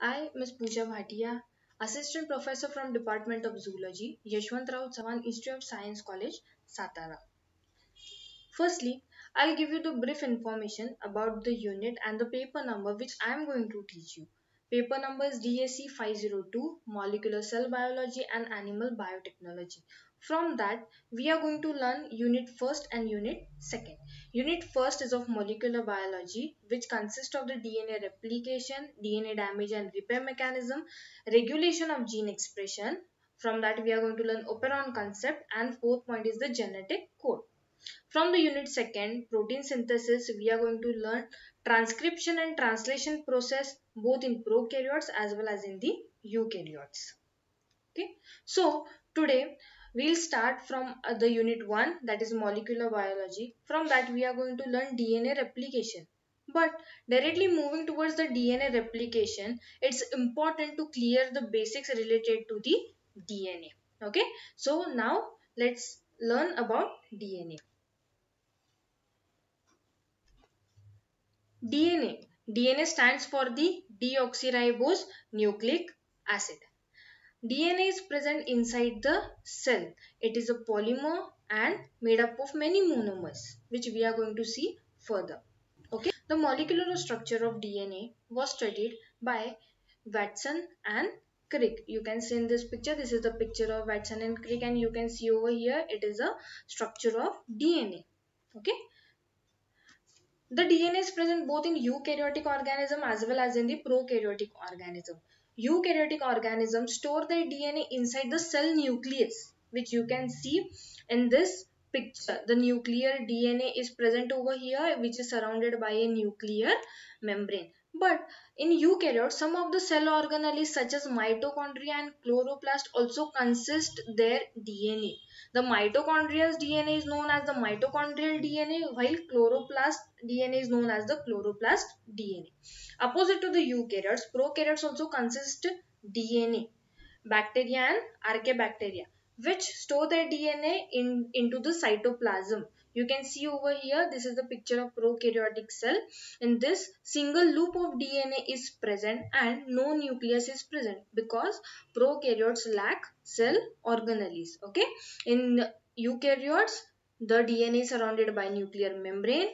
I, Ms. Pooja Bhatia, Assistant Professor from Department of Zoology, Yashwantrao Chavan Institute of Science College, Satara. Firstly, I'll give you the brief information about the unit and the paper number which I am going to teach you. Paper number is DSC 502, Molecular Cell Biology and Animal Biotechnology. From that, we are going to learn Unit 1st and Unit 2nd. Unit 1st is of Molecular Biology, which consists of the DNA replication, DNA damage and repair mechanism, regulation of gene expression. From that, we are going to learn operon concept, and fourth point is the genetic code. From the unit second, protein synthesis, we are going to learn transcription and translation process both in prokaryotes as well as in the eukaryotes. Okay, so today we'll start from the unit 1, that is molecular biology. From that we are going to learn DNA replication. But directly moving towards the DNA replication, it's important to clear the basics related to the DNA. Okay, so now let's learn about DNA. DNA. DNA stands for the deoxyribose nucleic acid. DNA is present inside the cell. It is a polymer and made up of many monomers, which we are going to see further. Okay. The molecular structure of DNA was studied by Watson and Crick. You can see in this picture, this is the picture of Watson and Crick, and you can see over here, it is a structure of DNA. Okay. The DNA is present both in eukaryotic organism as well as in the prokaryotic organism. Eukaryotic organisms store their DNA inside the cell nucleus, which you can see in this picture. The nuclear DNA is present over here, which is surrounded by a nuclear membrane. But in eukaryotes, some of the cell organelles such as mitochondria and chloroplast also consist their DNA. The mitochondrial DNA is known as the mitochondrial DNA, while chloroplast DNA is known as the chloroplast DNA. Opposite to the eukaryotes, prokaryotes also consist DNA, bacteria and archaebacteria, which store their DNA into the cytoplasm. You can see over here, this is the picture of prokaryotic cell. In this, single loop of DNA is present and no nucleus is present because prokaryotes lack cell organelles. Okay, in eukaryotes, the DNA is surrounded by nuclear membrane.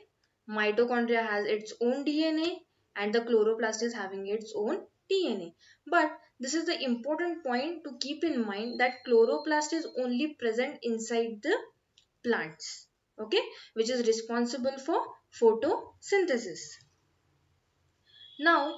Mitochondria has its own DNA and the chloroplast is having its own DNA. But this is the important point to keep in mind, that chloroplast is only present inside the plants, okay, which is responsible for photosynthesis. Now,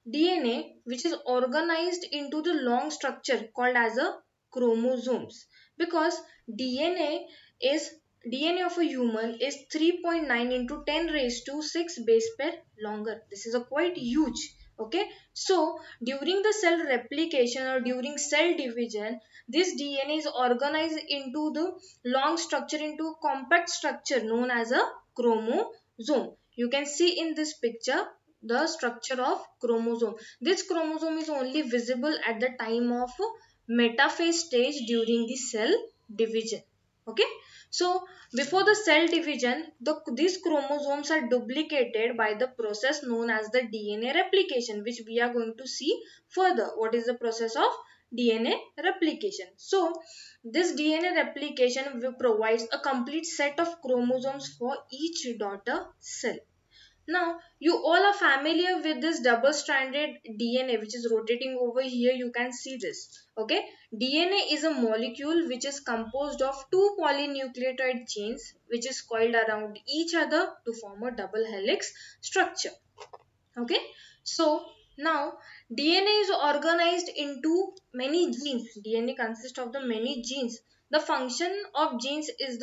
DNA, which is organized into the long structure called as a chromosomes, because DNA is DNA of a human is 3.9 into 10 raised to 6 base pair longer. This is a quite huge. Okay, so during the cell replication or during cell division, this DNA is organized into the long structure, into compact structure known as a chromosome. You can see in this picture the structure of chromosome. This chromosome is only visible at the time of metaphase stage during the cell division. Okay, so before the cell division, these chromosomes are duplicated by the process known as the DNA replication, which we are going to see further. What is the process of DNA replication? So this DNA replication provides a complete set of chromosomes for each daughter cell. Now, you all are familiar with this double-stranded DNA which is rotating over here. You can see this. Okay, DNA is a molecule which is composed of two polynucleotide chains which is coiled around each other to form a double helix structure. Okay, so now DNA is organized into many genes. DNA consists of the many genes. The function of genes is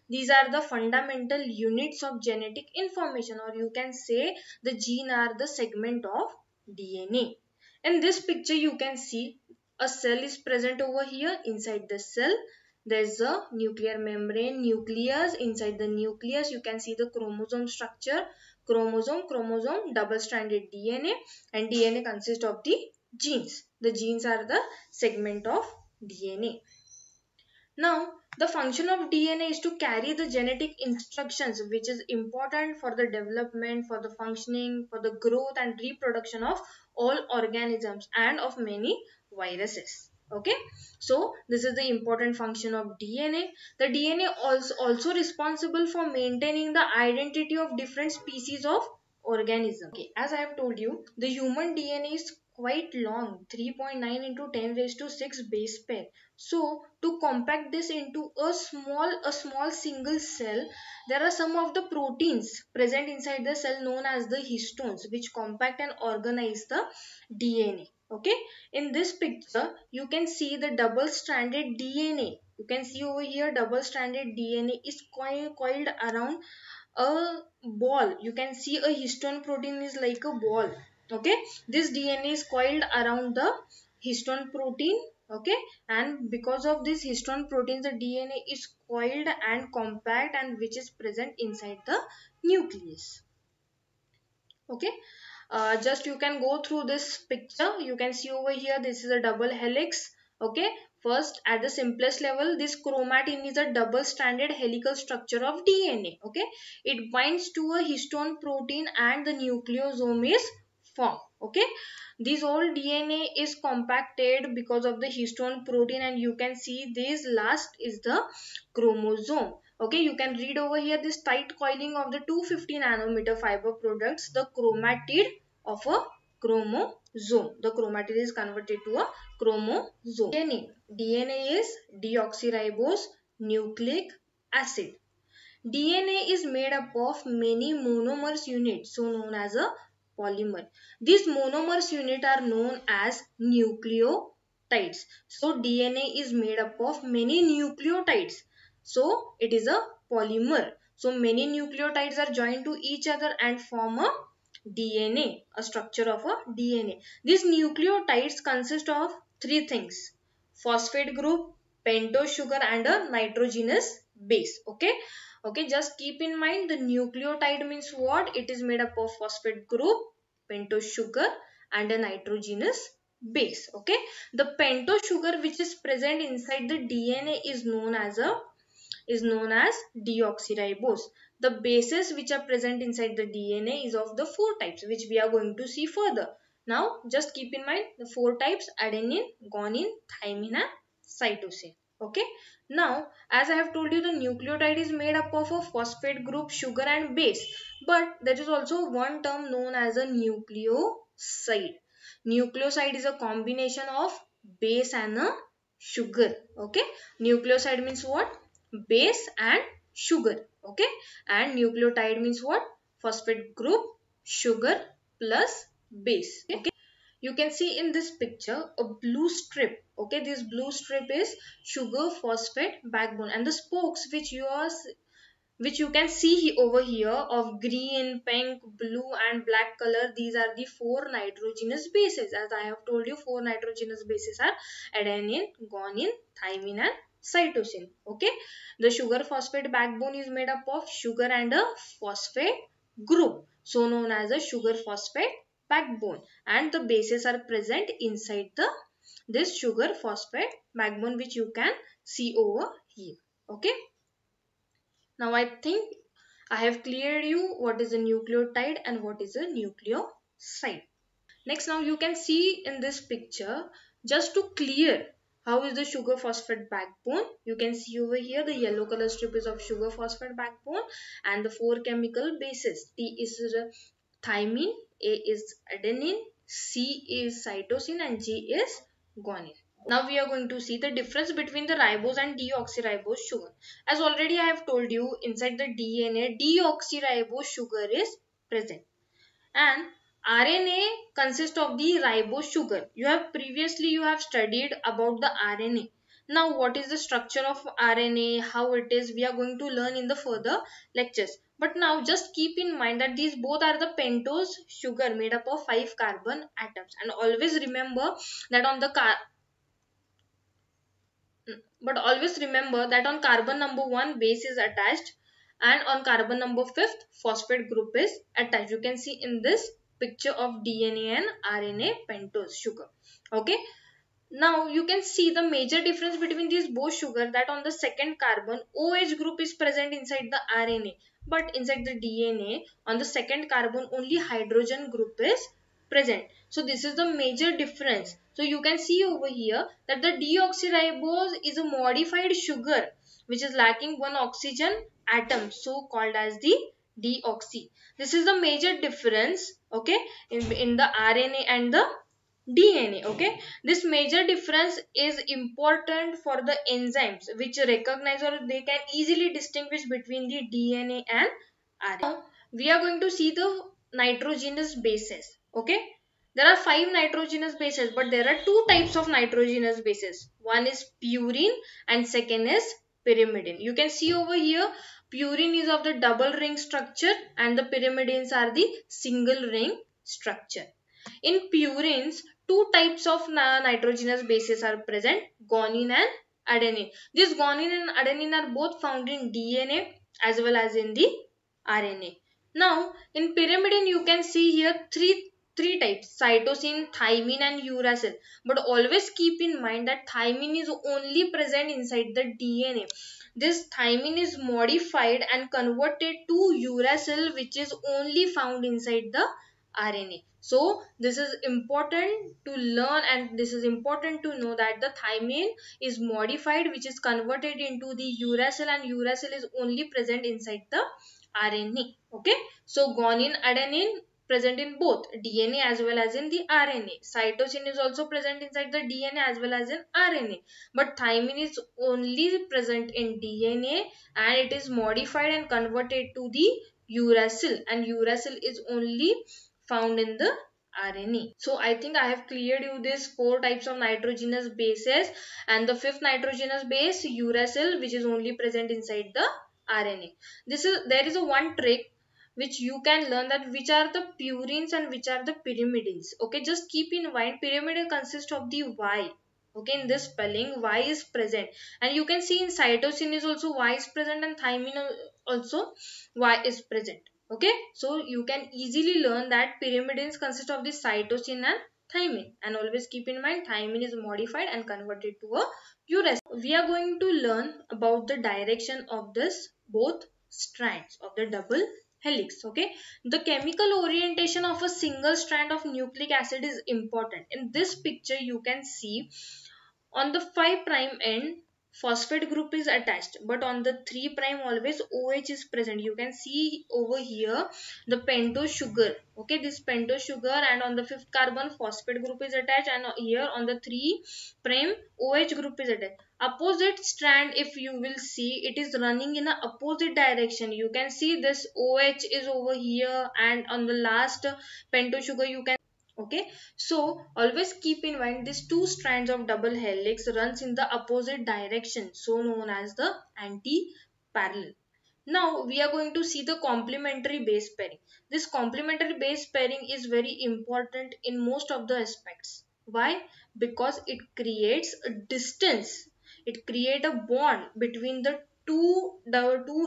these are the fundamental units of genetic information, or you can say the gene are the segment of DNA. In this picture you can see a cell is present over here. Inside the cell there is a nuclear membrane, nucleus. Inside the nucleus you can see the chromosome structure, chromosome, double-stranded DNA, and DNA consists of the genes. The genes are the segment of DNA. Now, The function of DNA is to carry the genetic instructions which is important for the development, for the functioning, for the growth and reproduction of all organisms and of many viruses. Okay, so this is the important function of DNA. The DNA also responsible for maintaining the identity of different species of organism. Okay, as I have told you, the human DNA is quite long, 3.9 into 10 raised to 6 base pair. So to compact this into a small single cell, there are some of the proteins present inside the cell known as the histones, which compact and organize the DNA. Okay, in this picture you can see the double stranded DNA. You can see over here double stranded DNA is coiled around a ball. You can see a histone protein is like a ball. Okay, this DNA is coiled around the histone protein. Okay, and because of this histone protein, the DNA is coiled and compact and which is present inside the nucleus. Okay, just you can go through this picture. You can see over here this is a double helix. Okay, first at the simplest level, this chromatin is a double stranded helical structure of DNA. Okay, it binds to a histone protein and the nucleosome is formed. Okay, this whole DNA is compacted because of the histone protein, and you can see this last is the chromosome. Okay, you can read over here this tight coiling of the 250 nanometer fiber products the chromatid of a chromosome. The chromatid is converted to a chromosome. DNA is deoxyribose nucleic acid. DNA is made up of many monomers units, so known as a polymer. These monomers units are known as nucleotides. So DNA is made up of many nucleotides. So it is a polymer. So many nucleotides are joined to each other and form a DNA, a structure of a DNA. These nucleotides consist of three things: phosphate group, pentose sugar and a nitrogenous base. Okay, just keep in mind the nucleotide means what? It is made up of phosphate group, pentose sugar and a nitrogenous base. Okay, the pentose sugar which is present inside the DNA is known as deoxyribose. The bases which are present inside the DNA is of the four types which we are going to see further. Now just keep in mind the four types: adenine, guanine, thymine and cytosine. Okay. Now as I have told you, the nucleotide is made up of a phosphate group, sugar and base. But there is also one term known as a nucleoside. Nucleoside is a combination of base and a sugar. Okay. Nucleoside means what? Base and sugar. Okay, and nucleotide means what? Phosphate group, sugar plus base. Okay, you can see in this picture a blue strip. Okay, this blue strip is sugar phosphate backbone, and the spokes which you can see over here of green, pink, blue and black color, these are the four nitrogenous bases. As I have told you, four nitrogenous bases are adenine, guanine, thymine and cytosine. Okay, the sugar phosphate backbone is made up of sugar and a phosphate group, so known as a sugar phosphate backbone, and the bases are present inside this sugar phosphate backbone which you can see over here. Okay, now I think I have cleared you what is a nucleotide and what is a nucleoside. Next, now you can see in this picture, just to clear how is the sugar phosphate backbone, you can see over here the yellow color strip is of sugar phosphate backbone and the four chemical bases. T is thymine, A is adenine, C is cytosine and G is guanine. Now we are going to see the difference between the ribose and deoxyribose sugar. As already I have told you, inside the DNA, deoxyribose sugar is present and RNA consists of the ribose sugar. You have studied about the RNA. Now what is the structure of RNA, how it is, we are going to learn in the further lectures. But now just keep in mind that these both are the pentose sugar made up of 5 carbon atoms, and always remember that on carbon number 1 base is attached and on carbon number 5 phosphate group is attached. You can see in this picture of DNA and RNA pentose sugar. Okay, Now you can see the major difference between these both sugar, that on the second carbon OH group is present inside the RNA, but inside the DNA on the second carbon only hydrogen group is present. So this is the major difference. So you can see over here that the deoxyribose is a modified sugar which is lacking one oxygen atom, so called as the deoxy. This is the major difference, okay, in the RNA and the DNA. Okay, this major difference is important for the enzymes which recognize or they can easily distinguish between the DNA and RNA. Now we are going to see the nitrogenous bases. Okay, there are 5 nitrogenous bases, but there are 2 types of nitrogenous bases. One is purine and second is pyrimidine. You can see over here purine is of the double ring structure and the pyrimidines are the single ring structure. In purines, 2 types of nitrogenous bases are present, guanine and adenine. This guanine and adenine are both found in DNA as well as in the RNA. Now, in pyrimidine, you can see here three types: cytosine, thymine and uracil. But always keep in mind that thymine is only present inside the DNA. This thymine is modified and converted to uracil, which is only found inside the RNA. So this is important to learn and this is important to know that the thymine is modified, which is converted into the uracil, and uracil is only present inside the RNA. Okay, so guanine, adenine present in both DNA as well as in the RNA. Cytosine is also present inside the DNA as well as in RNA. But thymine is only present in DNA and it is modified and converted to the uracil, and uracil is only found in the RNA. So I think I have cleared you these 4 types of nitrogenous bases, and the fifth nitrogenous base, uracil, which is only present inside the RNA. There is a one trick which you can learn, that which are the purines and which are the pyrimidines. Okay, just keep in mind pyrimidine consists of the Y. Okay, in this spelling Y is present, and you can see in cytosine is also Y is present and thymine also Y is present. Okay, so you can easily learn that pyrimidines consist of the cytosine and thymine, and always keep in mind thymine is modified and converted to a uracil. We are going to learn about the direction of this both strands of the double helix. Okay, the chemical orientation of a single strand of nucleic acid is important. In this picture you can see on the 5 prime end phosphate group is attached, but on the 3 prime always OH is present. You can see over here the pentose sugar. Okay, this pentose sugar, and on the 5th carbon phosphate group is attached, and here on the 3 prime OH group is attached. Opposite strand, if you will see, it is running in a opposite direction. You can see this OH is over here, and on the last pentose sugar you can. Okay, so always keep in mind these 2 strands of double helix runs in the opposite direction, so known as the anti-parallel. Now we are going to see the complementary base pairing. This complementary base pairing is very important in most of the aspects. Why? Because it creates a distance. It creates a bond between the two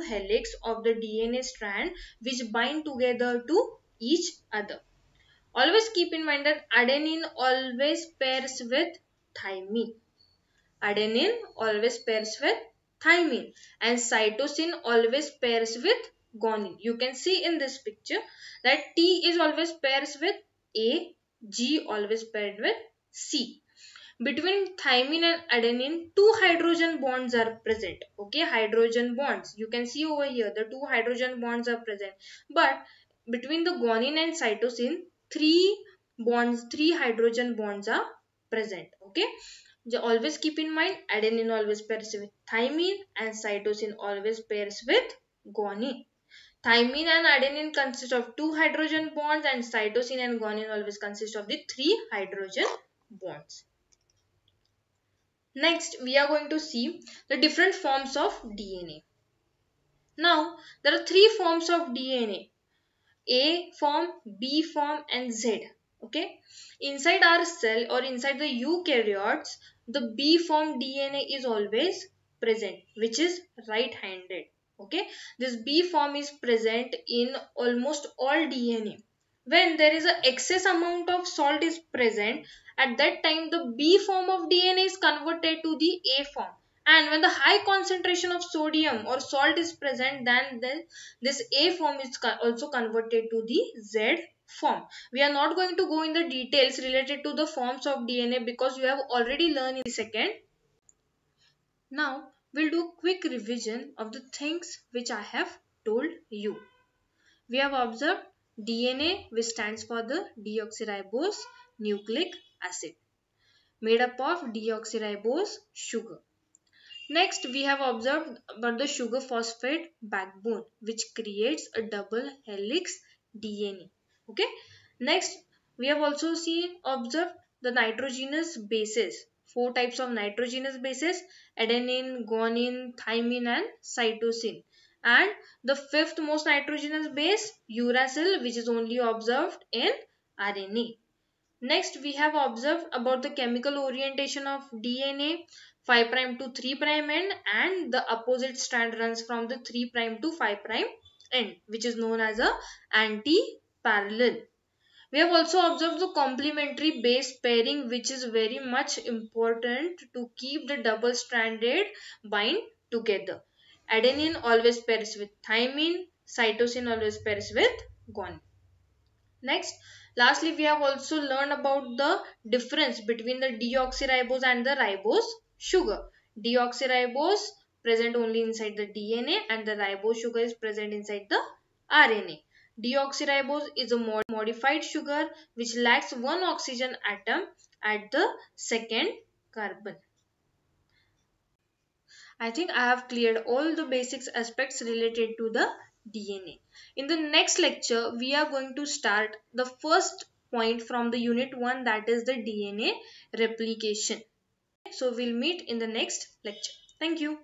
helix of the DNA strand which bind together to each other. Always keep in mind that adenine always pairs with thymine. Adenine always pairs with thymine, and cytosine always pairs with guanine. You can see in this picture that T is always pairs with A, G always paired with C. Between thymine and adenine, 2 hydrogen bonds are present. Okay, hydrogen bonds. You can see over here the 2 hydrogen bonds are present. But between the guanine and cytosine, 3 hydrogen bonds are present. Okay, always keep in mind adenine always pairs with thymine and cytosine always pairs with guanine. Thymine and adenine consist of 2 hydrogen bonds, and cytosine and guanine always consist of the 3 hydrogen bonds. Next, we are going to see the different forms of DNA. Now, there are 3 forms of DNA: A form, B form, and Z. Okay, inside our cell or inside the eukaryotes, the B form DNA is always present, which is right-handed. Okay, this B form is present in almost all DNA. When there is a excess amount of salt is present, at that time the B form of DNA is converted to the A form. And when the high concentration of sodium or salt is present, then this A form is also converted to the Z form. We are not going to go in the details related to the forms of DNA because you have already learned in the second. Now we'll do a quick revision of the things which I have told you. We have observed DNA, which stands for the deoxyribose nucleic acid, made up of deoxyribose sugar. Next, we have observed about the sugar phosphate backbone, which creates a double helix DNA. Okay. Next, we have also observed the nitrogenous bases. Four types of nitrogenous bases: adenine, guanine, thymine, and cytosine. And the fifth most nitrogenous base, uracil, which is only observed in RNA. Next, we have observed about the chemical orientation of DNA, 5' to 3' end, and the opposite strand runs from the 3' to 5' end, which is known as a anti-parallel. We have also observed the complementary base pairing, which is very much important to keep the double-stranded bind together. Adenine always pairs with thymine, cytosine always pairs with guanine. Next, lastly, we have also learned about the difference between the deoxyribose and the ribose sugar. Deoxyribose present only inside the DNA and the ribose sugar is present inside the RNA. Deoxyribose is a modified sugar which lacks one oxygen atom at the second carbon. I think I have cleared all the basics aspects related to the DNA. In the next lecture, we are going to start the first point from the unit 1, that is the DNA replication. So we'll meet in the next lecture. Thank you.